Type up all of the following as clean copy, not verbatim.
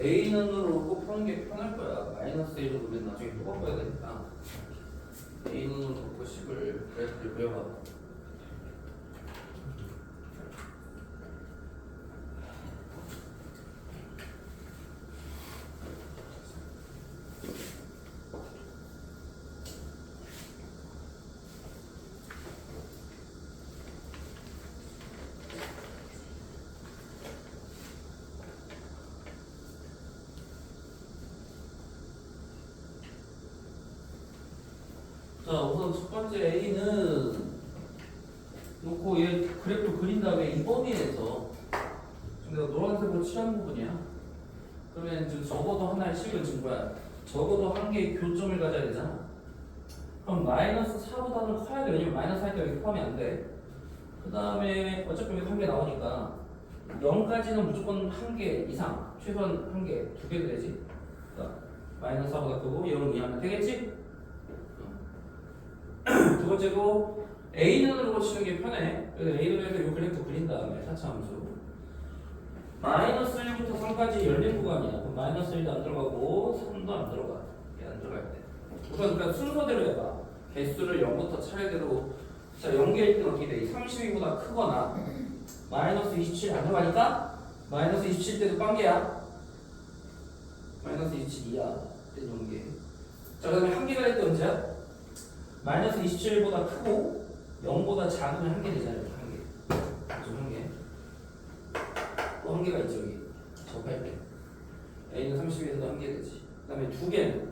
A는으로 놓고 푸는 게 편할 거야. 마이너스 1로 우리 나중에 또 바꿔야 되니까. A는으로 놓고 10을 그래프를 그려봐. 자, 우선 첫 번째 A는 놓고 얘 그래프 그린 다음에 이 범위에서 지금 내가 노란색으로 칠한 부분이야. 그러면 지금 적어도 하나의 식을 준 거야. 적어도 한 개의 교점을 가져야 되잖아. 그럼 마이너스 4보다는 커야 돼. 왜냐면 마이너스 하니까 여기 포함이 안 돼. 그 다음에 어차피 여기 한 개 나오니까 0까지는 무조건 한 개 이상, 최소한 한 개, 두 개 되지. 그러니까 마이너스 4보다 크고 0 이하면 되겠지? 두 번째로 A는으로 치는 게 편해. 그래서 A는에서 이 그래프 그린 다음에 차차함수 마이너스 1부터 3까지 열린 구간이야. 그럼 마이너스 1도 안 들어가고 3도 안 들어가. 이게 안 들어갈 때. 우선 그냥 순서대로 해봐. 개수를 0부터 차례대로. 자, 0개일 때는 어떻게 돼? 32보다 크거나 마이너스 27 안 들어가니까 마이너스 27 때도 빵개야. 마이너스 27이야. 때는 0개. 자, 그 다음에 한 개가 될 때 언제야? 마이너스 27보다 크고 0보다 작으면 한 개 되잖아요. 한 개. 그죠? 한 개. 또 한 개가 있죠. 여기. 접할 때. A는 32에서도 한 개 되지. 그 다음에 두 개는.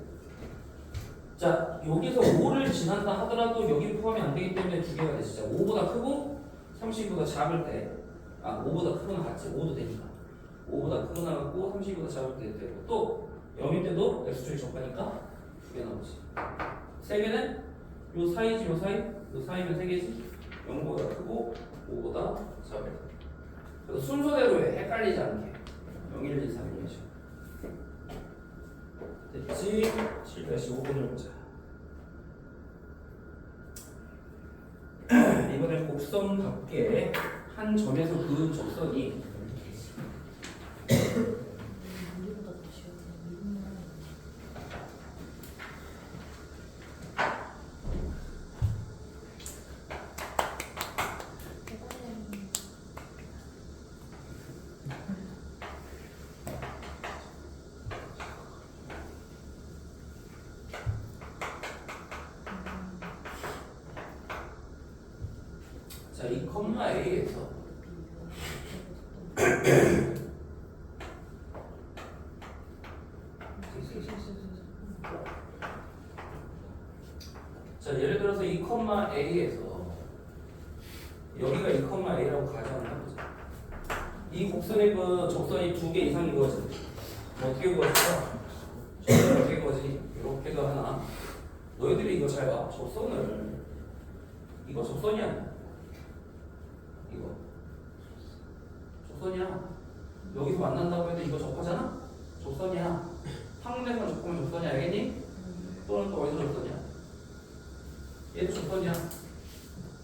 자, 여기서 5를 지난다 하더라도 여기 포함이 안 되기 때문에 두 개가 되지. 자, 5보다 크고 30보다 작을 때. 5보다 크거나 같지. 5도 되니까. 5보다 크거나 같고 30보다 작을 때 되고. 또 0일 때도 X축이 접하니까 두 개 나오지. 세 개는 요 사이지, 요 사이? 요 사이면 3개지? 0보다 크고 5보다 작을 때. 그래서 순서대로 해. 헷갈리지 않게. 0, 1, 2, 3, 1, 2. 됐지? 7-5번을 보자. 이번엔 곡선답게 한 점에서 그은 적선이 자, 이 컴마 A에서 자, 예를 들어서 이 컴마 A에서 여기가 이 컴마 A라고 가정을 해보자. 이 곡선의 그 적선이 두 개 이상인 거지. 어떻게 구했어? 적선을 어떻게 구하지? 이렇게도 하나. 너희들이 이거 잘 봐. 적선을 이거 적선이야. 이거 적선이야. 여기서 만난다고 해도 이거 적하잖아? 적선이야. 한군데만 적으면 적선이야. 알겠니? 또는 또 어디서 적선이야? 얘도 적선이야.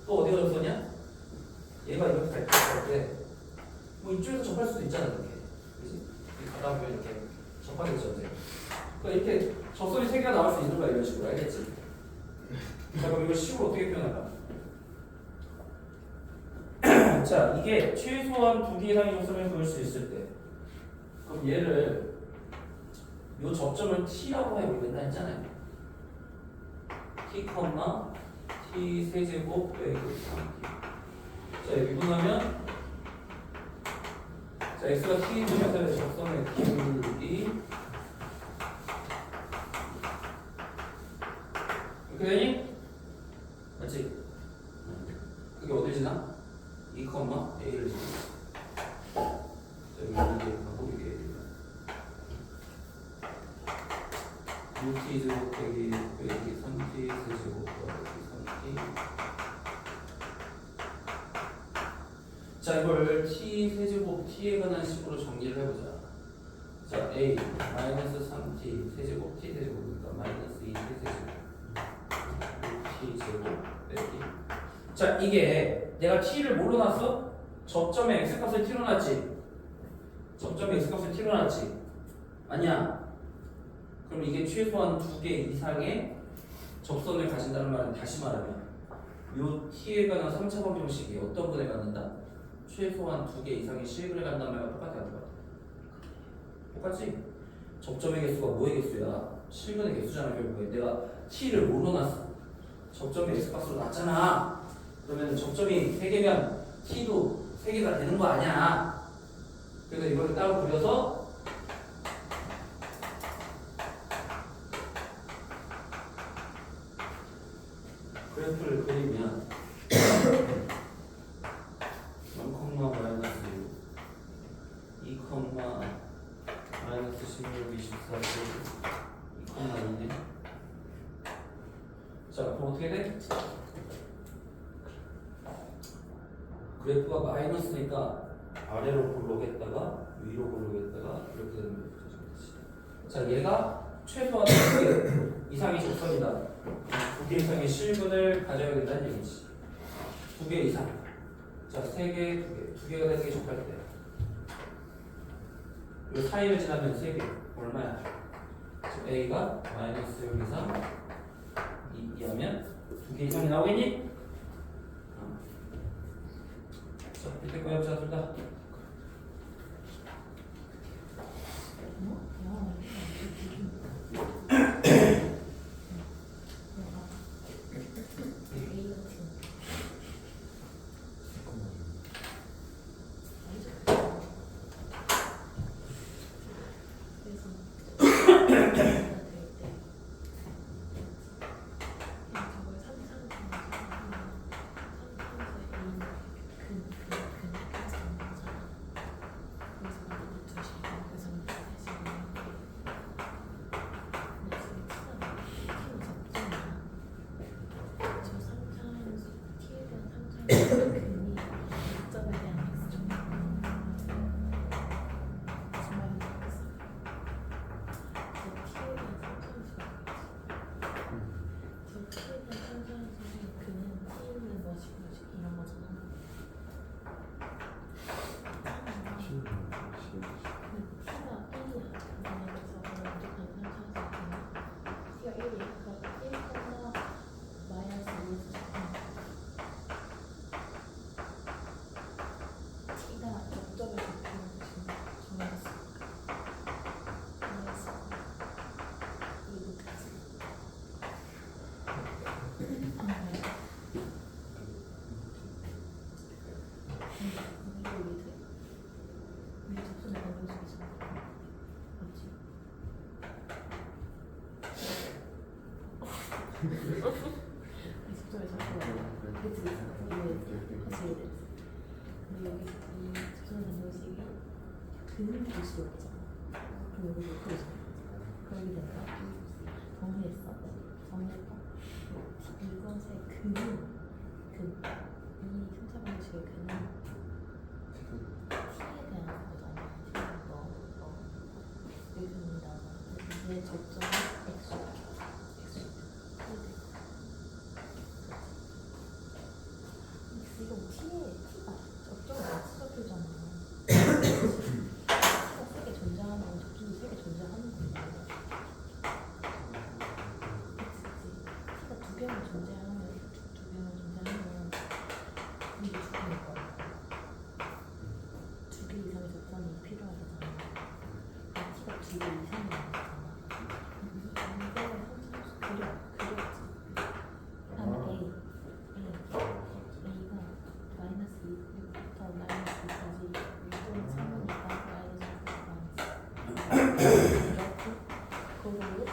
또 어디가 적선이야? 얘가 이렇게 갈 때 뭐 이쪽에서 접할 수도 있잖아. 이렇게. 그치? 이렇게 가다 보면 이렇게 접하겠죠. 이제. 그러니까 이렇게 적선이 3개가 나올 수 있는 거야. 이런 식으로. 알겠지? 자, 그럼 이걸 식으로 어떻게 표현할까? 자, 이게 최소한 두 개 이상의 적선을 그을 수 있을 때, 그럼 얘를 요 접점을 t라고 해. 우리 맨날 했잖아요. t, t 세제곱 빼기 3t. 자, 미분하면 자, x가 t인 점에서의 적선의 기울기 이렇게 되니? 맞지? 그게 어딜 지나? 2, A를 지나. 자, 여기 가고 이게 A를 6t 제곱 빼기 3t 세제곱 빼기 3t. 자, 이걸 t 세제곱 t에 관한 식으로 정리를 해보자. 자, a 마이너스 3t 세제곱 t 세제곱이니까 마이너스 2t 세제곱 t 제곱 빼기. 자, 이게 내가 t를 뭘로 놨어? 접점에 x값을 t로 놨지. 접점에 x값을 t로 놨지. 아니야. 그럼 이게 최소한 2개 이상의 접선을 가진다는 말은 다시 말하면 요 t에 관한 3차 방정식이 어떤 분에 갖는다? 최소한 2개 이상의 실근에 간다는 말과 똑같아. 똑같지? 접점의 개수가 뭐의 개수야? 실근의 개수잖아. 결국에 내가 t를 뭐로 놨어? 접점의 x값으로 놨잖아. 그러면 접점이 3개면 t도 3개가 되는 거 아니야. 그래서 이거를 따로 그려서 그래프를 그리면 0, 마이너스 2, 마이너스 16, 24, 2,2네. 자, 그럼 어떻게 돼? 그래프가 마이너스니까 아래로 고르겠다가 위로 고르겠다가 이렇게 되는 거죠. 자, 얘가 최소한 2개 이상의 접선이다. 2개 이상의 실근을 가져야 된다는 얘기지. 2개 이상. 자, 3개, 2개가 되는 게 적할 때. 이 사이를 지나면 3개. 얼마야? 지금 A가 마이너스 6 이상 2하면 2개 이상이 나오겠니? 자, 밑에 거 해보자, 둘 다. 그는 도시였잖아. 그럼 여기 몇 그릇? 그러게 된다. 정리했어? 정리했다. 이것의 근은 이 3차 방식의 근은 t에 대한 거잖아. 여기입니다. 이게 접점은 x. 이거 t가 접점은 x가 표잖아. 세개 존재하는 건 접점이 3개 존재하는 거야. t가 2개만 존재하면 이게 2개일 거야. 2개 이상의 접점이 필요하잖아. t가 2개 이상이 나왔잖아. 이거를 항상 그렸지. 한 A가 마이너스 2부터 마이너스 2까지 6분의 3이니까 마이너스 2 이렇게 그걸로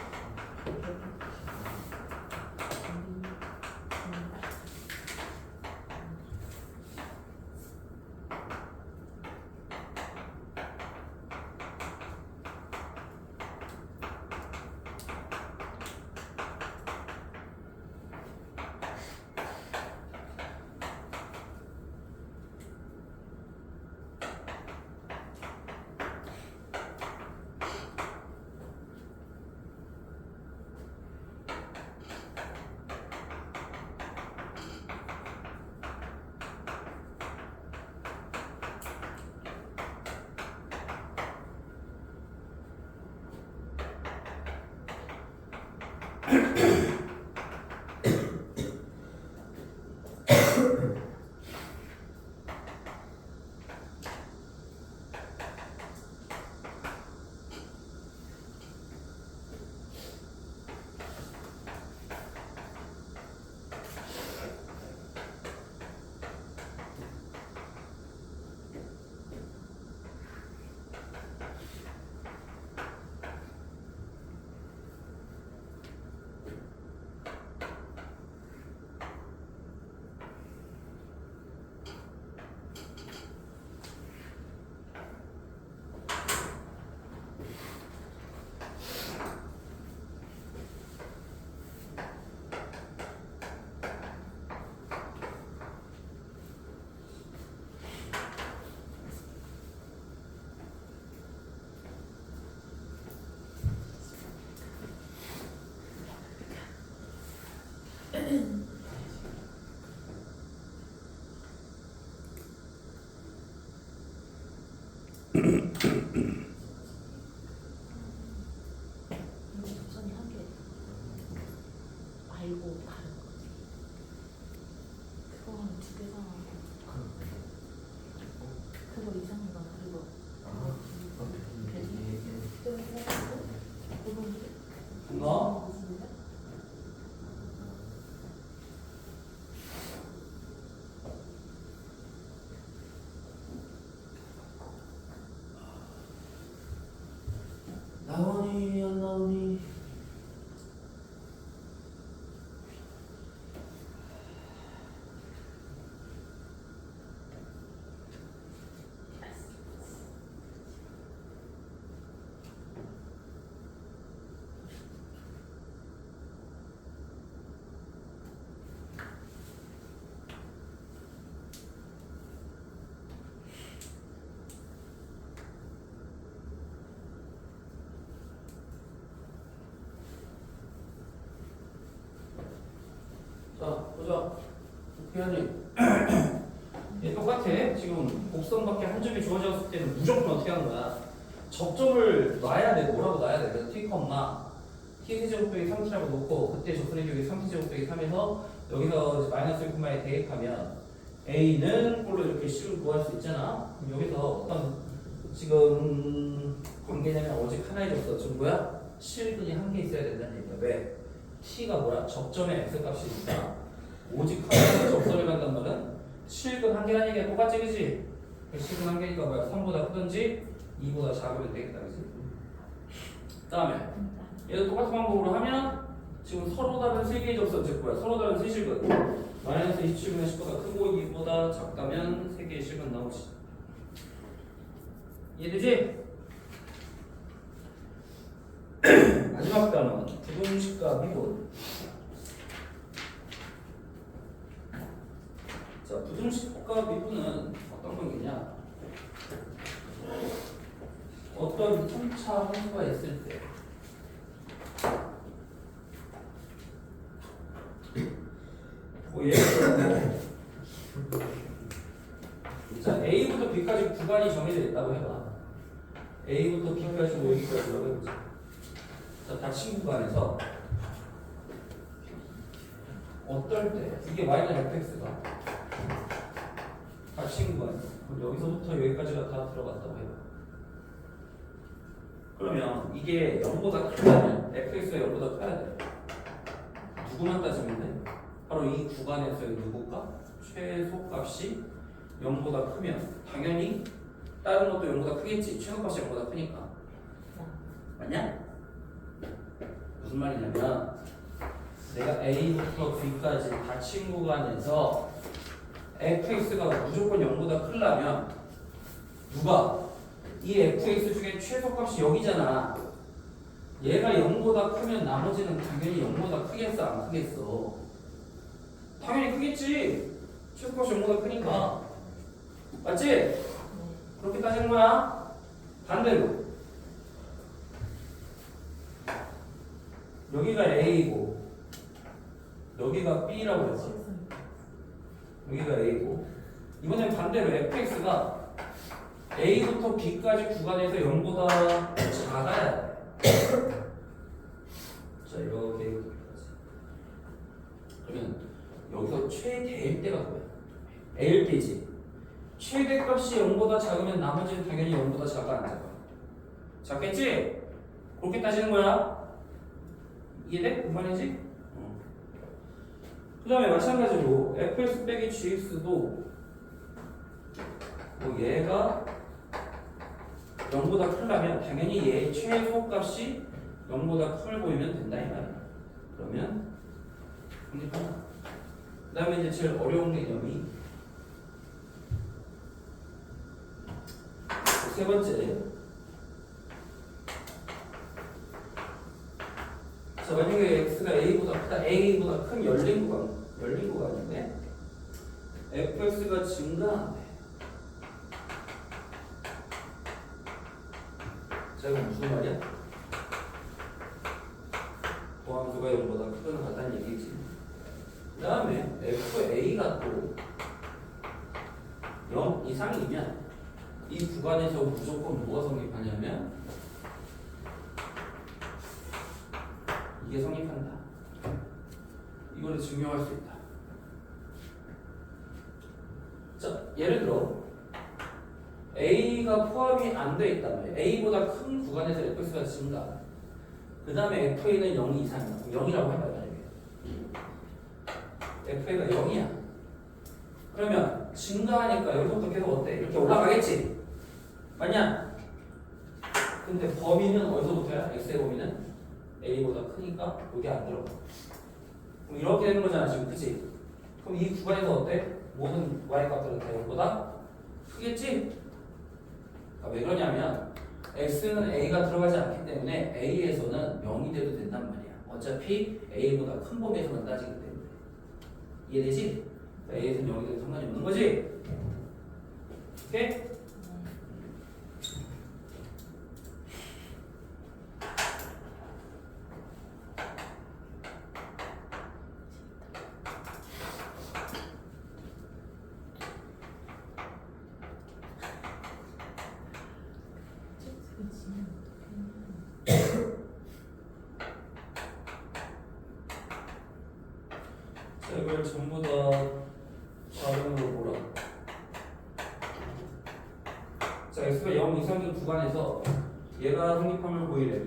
이거 접선이 한 개 말고 다른 거지. 그거 한 두 개 사면 그거 이상이거나 그거 뭐? 나오니 안 나오니? 자, 보자. 어떻게 하니? 얘 똑같아. 지금 곡선밖에 한 점이 주어졌을 때는 무조건 어떻게 하는 거야? 접점을 놔야 돼. 뭐라고 놔야 돼? 그래서 t, t세제곱 빼기 3t라고 놓고 그때 접근의 기억이 3t제곱 빼기 3에서 여기서 마이너스 1콤마에 대입하면 a는 꼴로 이렇게 식을 구할 수 있잖아. 그럼 여기서 어떤 지금 관계냐면 오직 하나해줬어. 지금 뭐야? 실근이 한 개 있어야 된다는 얘기야. 왜? t가 뭐야? 접점의 x값이 있다. 오직 하나의 접선을 간단 말은 실근 한 개라는 얘기가 똑같지, 그지? 실근 한 개니까 뭐야? 3보다 크든지 2보다 작으면 되겠다, 그지? 그 다음에 얘도 똑같은 방법으로 하면 지금 서로 다른 세 개의 접선, 즉 뭐야? 서로 다른 세 실근 마이너스 27분의 10보다 크고 2보다 작다면 세 개의 실근 나오지. 이해되지? 마지막 단원 부등식과 미분. 자, 부등식과 미분은 어떤 거겠냐? 어떤 3차 함수가 있을 때 뭐 예를 들어 자, A부터 B까지 구간이 정해져 있다고 해봐. A부터 B까지 뭐 여기까지라고 해보자. 자, 닫힌 구간에서 어떨 때 이게 y는 fx가 닫힌 구간에서 그럼 여기서부터 여기까지가 다 들어갔다고 해봐. 그러면 이게 0보다 크다면 fx가 0보다 커야 돼. 누구만 따지면 돼? 바로 이 구간에서의 누구가 최소값이 0보다 크면 당연히 다른 것도 0보다 크겠지. 최소값이 0보다 크니까. 맞냐? 무슨 말이냐면 내가 A부터 B까지 닫힌 구간에서 fx가 무조건 0보다 크려면 누가? 이 fx 중에 최소값이 여기잖아. 얘가 0보다 크면 나머지는 당연히 0보다 크겠어? 안 크겠어? 당연히 크겠지. 최소값이 0보다 크니까. 맞지? 그렇게 따지는 거야. 반대로 여기가 A고 여기가 B라고 했어. 여기가 A고 이번엔 반대로 fx가 A부터 B까지 구간에서 0보다 작아야 돼. 자, 이렇게 여기서 최대일 때가 뭐야? A일 때지. 최대값이 0보다 작으면 나머지는 당연히 0보다 작아 안 작아? 작겠지? 그렇게 따지는 거야. 이해돼? 그 말이지? 그 다음에 마찬가지로 fx 빼기 gx도 뭐 얘가 0보다 크려면 당연히 얘의 최소값이 0보다 큼을 보이면 된다 이 말이야. 그러면 성립한다. 그 다음에 이제 제일 어려운 개념이 세 번째. 자, 만약에 x가 a보다 크다, a보다 큰 열린 구간인데 fx가 증가한대. 자, 이거 무슨 말이야? 도함수가 0보다 크거나 같다는 얘기지. 그 다음에 fa가 또 0 이상이면 이 구간에서 무조건 뭐가 성립하냐면 이게 성립한다. 이거를 증명할 수 있다. 자, 예를 들어 A가 포함이 안 돼 있단 말이야. A보다 큰 구간에서 fx가 증가. 그 다음에 fa는 0 이상이야. 0이라고 해봐요. 만약에 fa가 0이야. 그러면 증가하니까 여기서부터 계속 어때? 이렇게 올라가겠지? 맞냐? 근데 범위는 어디서부터야? x의 범위는 a보다 크니까 여기 안 들어가. 그럼 이렇게 되는 거잖아 지금, 그치? 그럼 이 구간에서 어때? 모든 y 값들은 다 0보다 크겠지? 그러니까 왜 그러냐면 x는 a가 들어가지 않기 때문에 a에서는 0이 돼도 된단 말이야. 어차피 a보다 큰 범위에서만 따지기 때문에. 이해되지? 그러니까 a에서는 0이 돼도 상관이 없는 거지? 오케이? 자, 이걸 전부 다 자른으로 보라. 자, x가 0 이상인 구간에서 얘가 성립함을 보이래.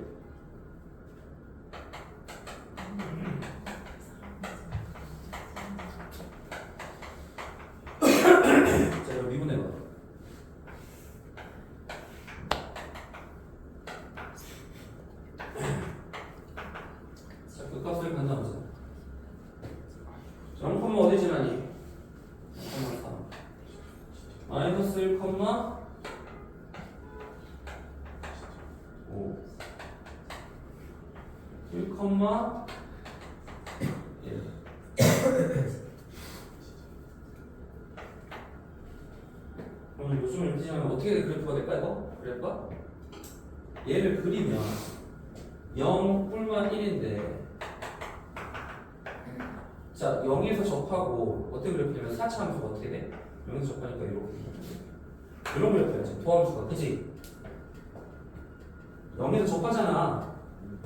자, 이거 미분해봐. 자, 그 값을 만나보자. 0, 어디 지나니? 0,3 마이너스 1, 5 1, 1 그럼 요즘을 이렇게 지나면 어떻게 그래프가 될까 이거? 그래프가? 얘를 그리면 0, 뿔만 1인데 자, 0에서 접하고 어떻게 그래프냐면 4차 함수가 어떻게 돼? 0에서 접하니까 이렇게 이런 그래프야 지금 도함수가, 그치? 0에서 접하잖아.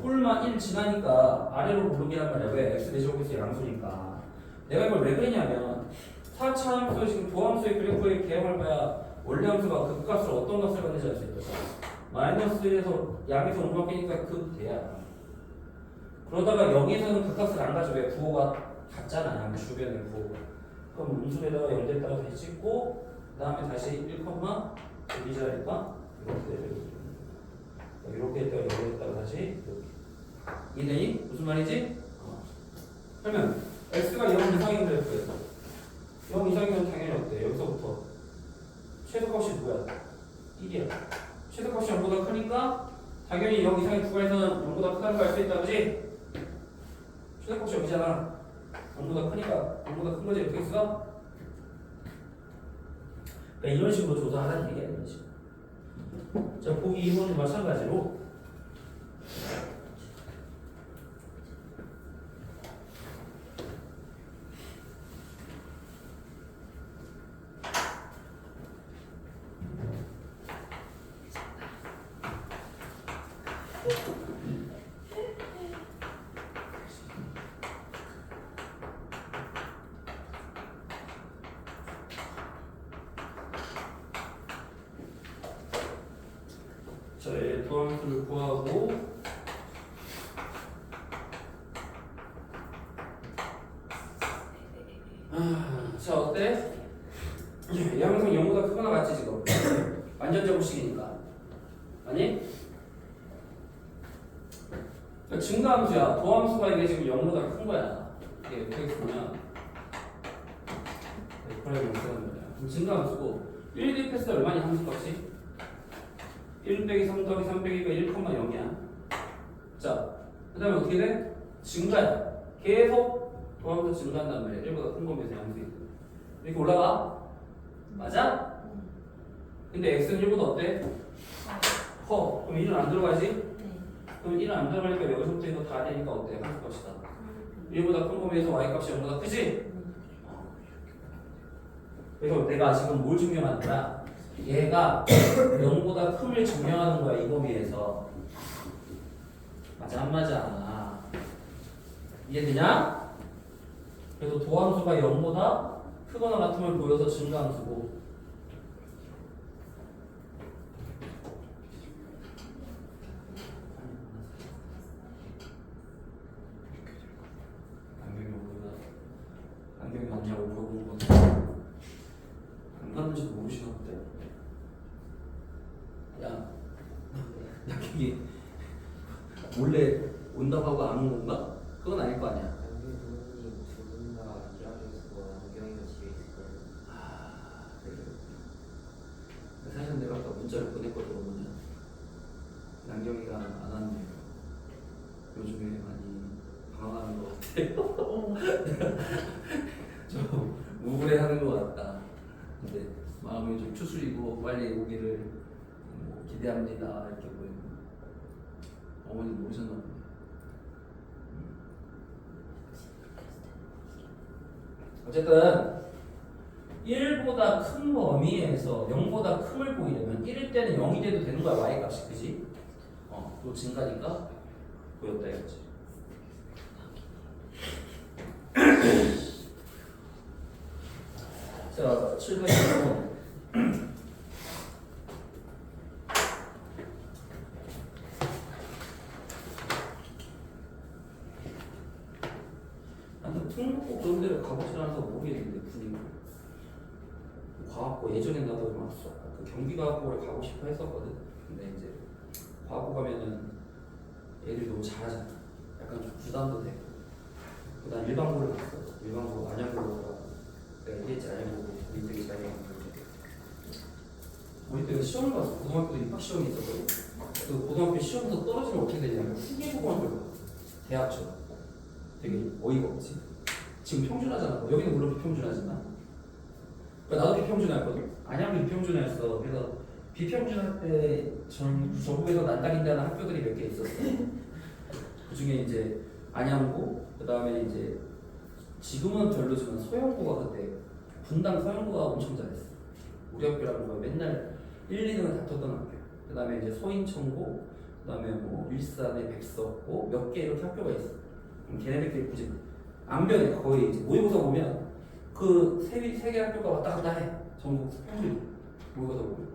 뿔만 1 지나니까 아래로 오르기란 말이야. 왜? x 대제곱에서 양수니까. 내가 이걸 왜 그랬냐면 4차 함수 지금 도함수의 그래프의 개형을 봐야 원래 함수가 극값을 어떤 값을 받는지 알 수 있다. 마이너스에서 양에서 오르막 끼니까 극대야. 그러다가 0에서는 극값을 안 가져. 왜? 부호가 같잖아. 양 주변의 부호. 그럼 음수에다가 0대에다가 다시 찍고 그 다음에 다시 1, 여기 자리니까 이렇게 되죠. 이렇게 했다가 여기 했다가 다시 이렇게. 이해되니? 무슨 말이지? 그러면 x가 0 이상인 그래프에서 0 이상이면 당연히 어때? 여기서부터 최소값이 뭐야? 1이야. 최소값이 0보다 크니까 당연히 0 이상의 구간에서는 0보다 크다는 걸 알 수 있다, 그지? 최소값이 여기잖아. 0보다 크니까 0보다 큰 거지, 이렇게 써? 그러니까 이런 식으로 조사하라는 얘기야, 이런 식으로. 자, 보기 2번은 마찬가지로 자, 얘 도함수를 구하고 자, 어때? 이 항상 0보다 크거나 같지 지금? 완전 제곱식이니까. 아니? 그러니까 증가함수야. 도함수가 이게 지금 0보다 큰 거야. 이게 어떻게 보면 증가함수고 1 대입했을 때 얼마니 함수값이? 1 빼기 3 더하기 3 빼기가 1,0이야. 자, 그 다음에 어떻게 돼? 증가야. 계속 도함수 증가한단 말이야. 1보다 큰 거면서 함수 이렇게 올라가? 맞아? 근데 x는 1보다 어때? 커. 그럼 1은 안 들어가지? 네. 그럼 1은 안 들어가니까 여기서부터 이거 다 되니까 어때? 함수값이다. 1보다 큰 거면서 y값이 0보다 크지? 그래서 내가 지금 뭘 증명하는 거야? 얘가 0보다 큼을 증명하는 거야, 이 범위에서. 맞아, 안 맞아? 이해되냐? 그래서 도함수가 0보다 크거나 같음을 보여서 증가함수고, 안경이 맞냐고 물어보는 건데 안 갔는지도 모르시나 본데. 야, 낙경이 몰래 온다고 하고 안 온 건가? 그건 아닐 거 아니야. 부모님 두 분 다 일하고 있고 안경이가 집에 있을 거예요. 아, 그래. 사실 내가 아까 문자를 보냈거든. 뭐냐, 남경이가 안 왔네요. 요즘에 많이 방황하는 것 같아요. 좀 우울해하는 것 같다. 근데 마음이 좀 추스리고 빨리 오기를 뭐 기대합니다. 이렇게 보이고. 어머니 모르셨나 보네. 어쨌든 1보다 큰 범위에서 0보다 큼을 보이려면 1일 때는 0이 돼도 되는 거야, y값이. 그지? 또 증가니까 보였다 이거지. 자, 7번은 나는 특목고 그런 데를 가보지 않아서 모르겠는데 분위기. 과학고 예전에 나도 막 그 경기과학고를 가고 싶어 했었거든. 근데 이제 과학고 가면은 애들이 너무 잘하잖아. 약간 좀 부담도 되고. 난 일반고를 갔어. 일반고 안양고로 가고. 내가 얘기했지, 안양고 우리 되게 잘 가는 건데. 우리 때는 시험을 봤어. 고등학교도 입학 시험이 있었거든. 그 고등학교 시험에서 떨어지면 어떻게 되냐면 후기고등학교를 가. 대학처럼. 되게 어이가 없지. 지금 평준하잖아. 여기는 물론 비평준하지만. 그러니까 나도 비평준화였거든. 안양도 비평준화였어. 그래서 비평준화 때 전국에서 난다긴다는 학교들이 몇 개 있었어. 그 중에 이제 안양고, 그 다음에 이제 지금은 별로지만 서영고가 그때 분당 서영고가 엄청 잘했어. 우리 학교라는 거야. 맨날 1, 2등을 다퉜던 학교. 그 다음에 이제 서인천고, 그 다음에 뭐 일산에 백석고 몇 개 이렇게 학교가 있어. 걔네들끼리 굳이 안 변해. 거의 이제 모의고사 보면 그 세 개 학교가 왔다 갔다 해. 전국 평균 모의고사 보면.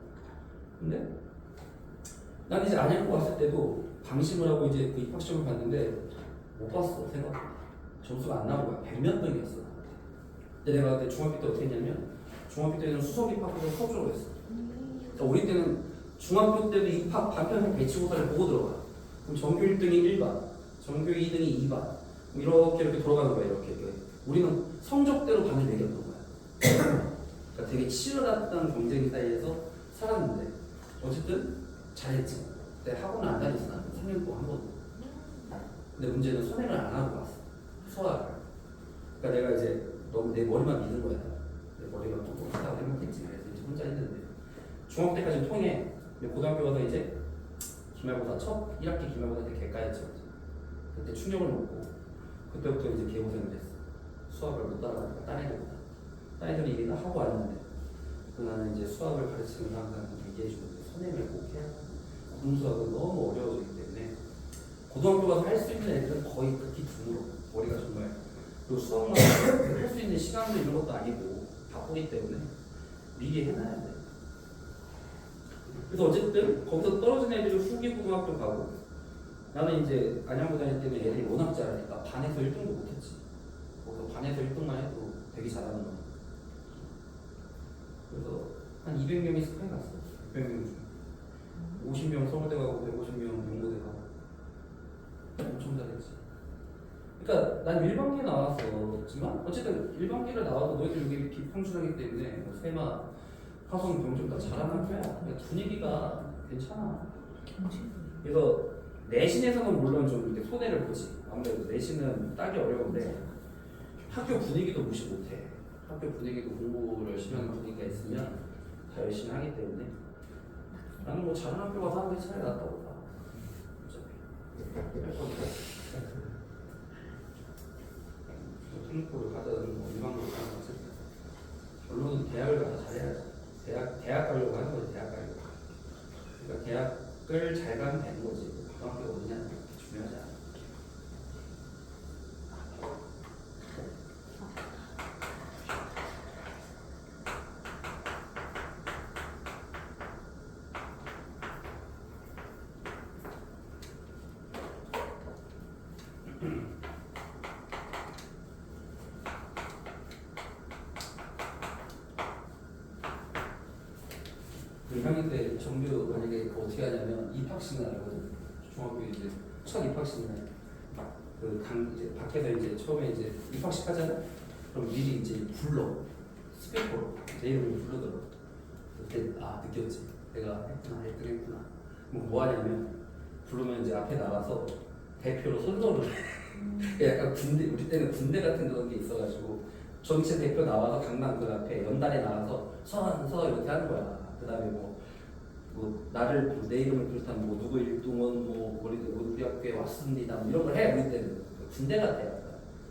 근데 난 이제 안양고 왔을 때도 방심을 하고 이제 그 입학시험을 봤는데 못 봤어. 생각보다 점수가 안 나온 거야. 100몇 등이었어. 근데 내가 그때 중학교 때 어떻게 했냐면 중학교 때는 수석 입학부터 서울로 했어. 그러니까 우리 때는 중학교 때도 입학 반편 배치고사를 보고 들어가. 그럼 전교 1등이 1반, 전교 2등이 2반 이렇게 돌아가는 거야. 이렇게. 우리는 성적대로 반을 매겼던 거야. 그러니까 되게 치열했던 경쟁 사이에서 살았는데 어쨌든 잘했지. 근데 학원을 안 다녔어. 3년 동안 한 번도. 근데 문제는 선행을 안 하고 왔어. 수학을. 그러니까 내가 이제 너무 내 머리만 믿는 거야. 내 머리가 좀 못하다고 생각했지. 그래서 이제 혼자 했는데 중학교 때까지는 통해. 근데 고등학교 가서 이제 기말고사 첫 1학기 기말고사 때 개까였지. 그때 충격을 먹고 그때부터 이제 개고생을 했어. 수학을 못 따라가니까 딴 애들보다. 딴 애들이 이게 다 하고 왔는데 나는 이제 수학을 가르치는 사람들한테 얘기해주는데 선행을 꼭 해야 돼. 공수학은 너무 어려워지기 때문에 고등학교 가서 할 수 있는 애들은 거의 극히 드물어. 머리가 정말. 그리고 수학만 할 수 있는 시간도 있는 것도 아니고 바쁘기 때문에 미리 해놔야 돼. 그래서 어쨌든 거기서 떨어진 애들이 후기 고등학교 가고 나는 이제 안양고 다닐 때는 애들이 워낙 잘하니까 반에서 1등도 못했지. 거기서 반에서 1등만 해도 되게 잘하는 거야. 그래서 한 200명이 스카이 갔어. 600명 중 50명 서울대 가고 150명 연고대 가고 엄청 잘했지. 그러니까 난 일반계 나왔었지만 어쨌든 일반계를 나와도 너희들 여기 비평준하기 때문에 뭐 세마, 화성, 병좀 다 잘하는 학교야. 그러니까 분위기가 괜찮아. 그래서 내신에서는 물론 좀 이렇게 손해를 보지. 아무래도 내신은 따기 어려운데 학교 분위기도 무시 못해. 학교 분위기도 공부를 열심히 하는 분위기가 있으면 다 열심히 하기 때문에 나는 뭐 잘하는 학교 가서 하는 게 차라리 낫다고 봐. 통합고를 가든 뭐 일반고를 가든 어쨌든 결론은 대학을 가서 잘해야지. 대학 가려고 하는 거지. 대학 가려고. 그러니까 대학을 잘 가면 되는 거지. 고등학교가 어디냐는 그렇게 중요하지 않아. 그 1학년 때 정규 만약에 어떻게 하냐면 입학식 날이거든. 중학교 이제 첫 입학식 날. 이제 밖에서 이제 처음에 이제 입학식 하잖아. 그럼 미리 이제 불러 스피커로 내 이름을 부르더라고. 그때 느꼈지. 내가 했구나 1등 했구나. 뭐 하냐면 부르면 이제 앞에 나가서 대표로 선서를 해. 약간 군대 우리 때는 군대 같은 그런 게 있어가지고 전체 대표 나와서 강남 그 앞에 연단에 나와서 선서 이렇게 하는 거야. 그 다음에 뭐 나를 내 이름을 비롯한 뭐 누구 일동원 뭐 우리 학교에 왔습니다 뭐 이런 걸 해. 우리 때는 군대 같아. 약간.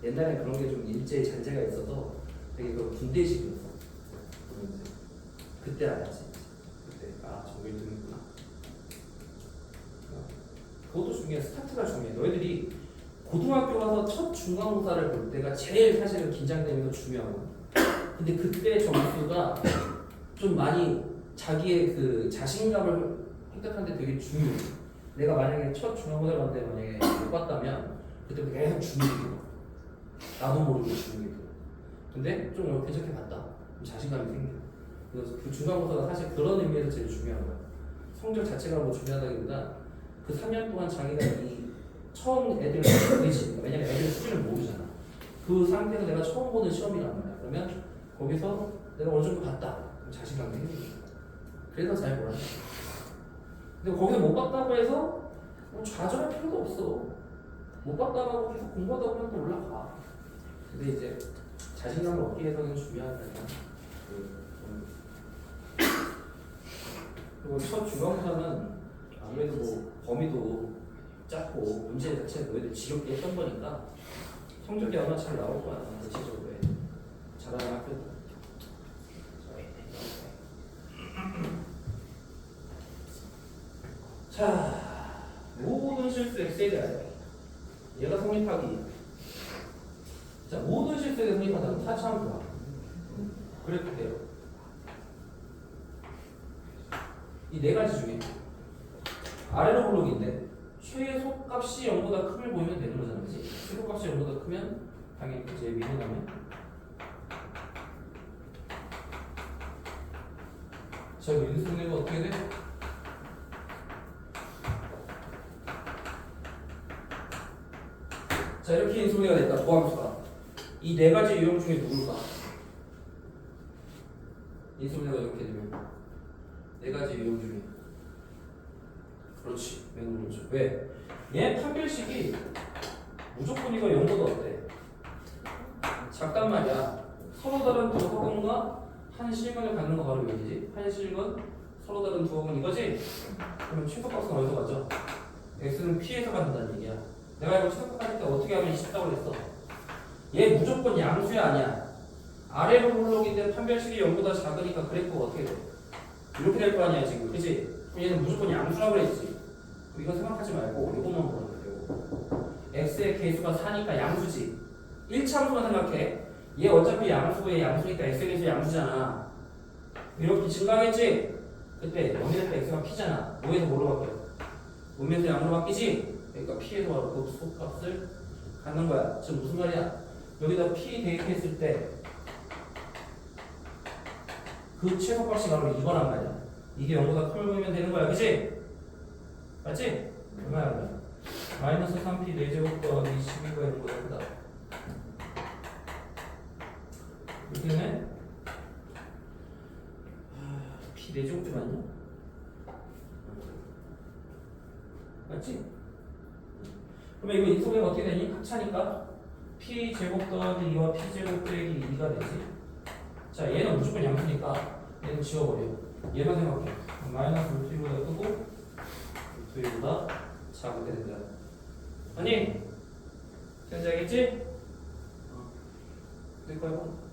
옛날에 그런 게 좀 일제히 잔재가 있어서 되게 그 군대식이었어. 그때 알았지. 그때 저거 1등이구나. 그것도 중요해. 스타트가 중요해. 너희들이 고등학교 가서 첫 중간고사를 볼 때가 제일 사실은 긴장되면서 중요하고. 근데 그때 점수가 좀 많이 자기의 그 자신감을 획득하는데 되게 중요해. 내가 만약에 첫 중간고사를 봤는데 만약에 못 봤다면 그때 계속 주눅이 들어. 나도 모르게 주눅이 들어. 근데 좀 괜찮게 봤다. 그럼 자신감이 생겨. 그래서 그 중간고사가 사실 그런 의미에서 제일 중요한 거야. 성적 자체가 뭐 중요하다기보다 그 3년 동안 자기가 이 처음 애들을 보이지. 왜냐면 애들 수준을 모르잖아. 그 상태에서 내가 처음 보는 시험이란 말이야. 그러면 거기서 내가 어느 정도 봤다. 그럼 자신감이 생기는 거야. 그래서 잘 보라. 근데 거기서 못 봤다고 해서 뭐 좌절할 필요도 없어. 못 봤다고 하고 계속 공부하다 보면 또 올라가. 근데 이제 자신감을 얻기 위해서는 중요하다면 그리고 첫 중간고사는 아무래도 뭐 범위도 작고 문제 자체가 너희들 지겹게 했던 거니까 성적이 아마 잘 나올 거야. 대체적으로 잘하는 학교도. 자, 모든 실수 X에 대하여 얘가 성립하기. 자, 모든 실수에 대해 성립하다는 타차함수가 그래도 돼요. 이 네 가지 중에 아래로 블록인데 최소값이 0보다 크게 보이면 되는 거잖아, 그렇지? 최소값이 0보다 크면 당연히 제일 위로 가면 자, 이거 인수분해가 어떻게 돼? 자, 이렇게 인수분해가 됐다. 도함수가 이 네 가지 유형 중에 누굴까? 인수분해가 이렇게 되면 네 가지 유형 중에 그렇지. 맨 오른쪽. 왜? 얘 판별식이 무조건 이거 0보다 어때? 작단 말이야. 서로 다른 두 학원과 한 실근을 갖는 거 바로 여기지. 한 실근, 서로 다른 두 학원 이거지? 그럼 최소값은 어디서 가죠? x는 p에서 간다는 얘기야. 내가 이거 최소값 할 때 어떻게 하면 20다고 그랬어? 얘 무조건 양수야 아니야? 아래로 블록인데 판별식이 0보다 작으니까 그래프가 어떻게 돼? 이렇게 될 거 아니야 지금, 그치? 얘는 무조건 양수라고 그랬지. 이거 생각하지 말고 이것만 보면 되고 x의 개수가 4니까 양수지. 1차함수만 생각해. 얘 어차피 양수에 양수니까 x의 개수 양수잖아. 이렇게 증가하겠지? 그때 0에서 x가 p잖아. 뭐에서 뭐로 바뀌어? 음에서 양으로 바뀌지? 그러니까 p에서 바로 그 수값을 갖는 거야. 지금 무슨 말이야? 여기다 p 대입했을 때 그 최소값이 바로 이거란 말이야. 이게 0보다 크면 보이면 되는 거야. 그치? 맞지? 얼마야 그러면? 마이너스 3p 4제곱 더하기 12가 0보다 크다. 이렇게 되네? p 4제곱도 맞냐? 맞지? 그러면 이거 인수분해가 어떻게 되니? 합차니까 p 제곱 더하기 2와 p 제곱 빼기 2가 되지. 자, 얘는 무조건 양수니까 얘는 지워버려. 얘만 생각해. 마이너스 루트보다 크고 루트보다 작게 된다. 아니? 된지 알겠지? 될 거야.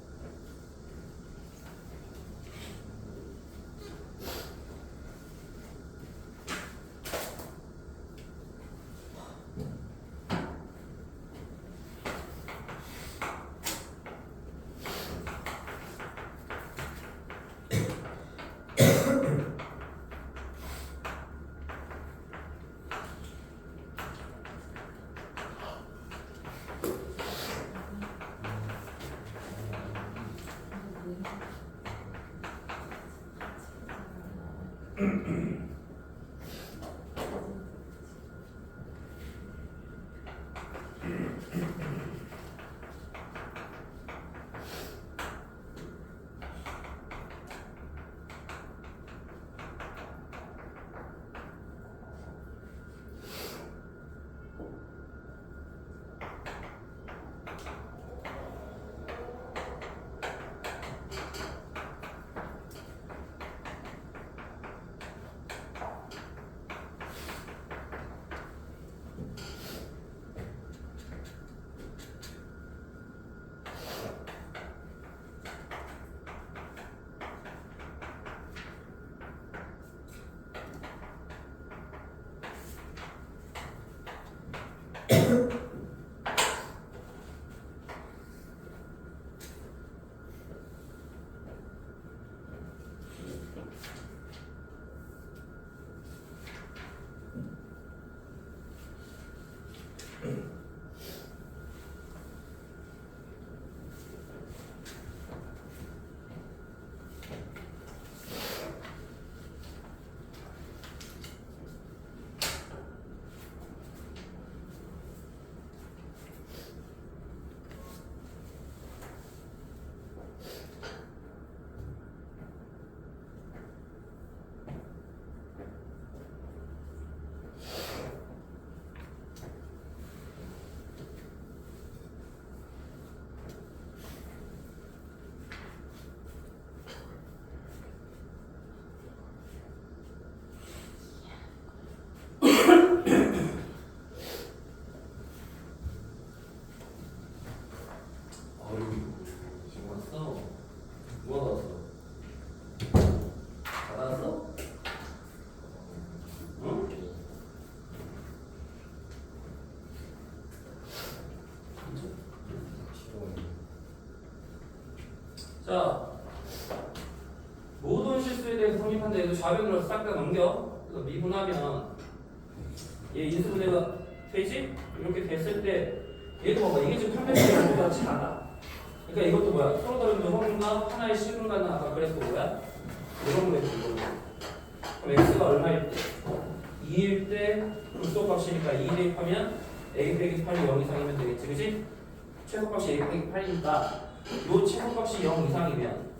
자, 모든 실수에 대해서 성립한다 해도 좌변으로 싹 다 넘겨. 그래서 미분하면 얘 인수분해가 되지? 이렇게 됐을 때 얘도 봐봐. 이게 지금 300이 보다 작아. 그러니까 이것도 뭐야? 서로 다른 허분과 하나의 실분과는 아까 그래서 뭐야? 이런 거겠지. 그럼 x가 얼마일 때? 2일 때 불소값이니까 2 대입하면 a 빼기 8이 0 이상이면 되겠지. 그치? 최소값이 a 빼기 8이니까 요 최소값이 0 이상이면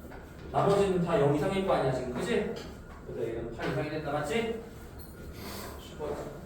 나머지는 다 0 이상일 거 아니야 지금. 그치? 그래서 얘는 8 이상이 됐다. 맞지? 슈퍼.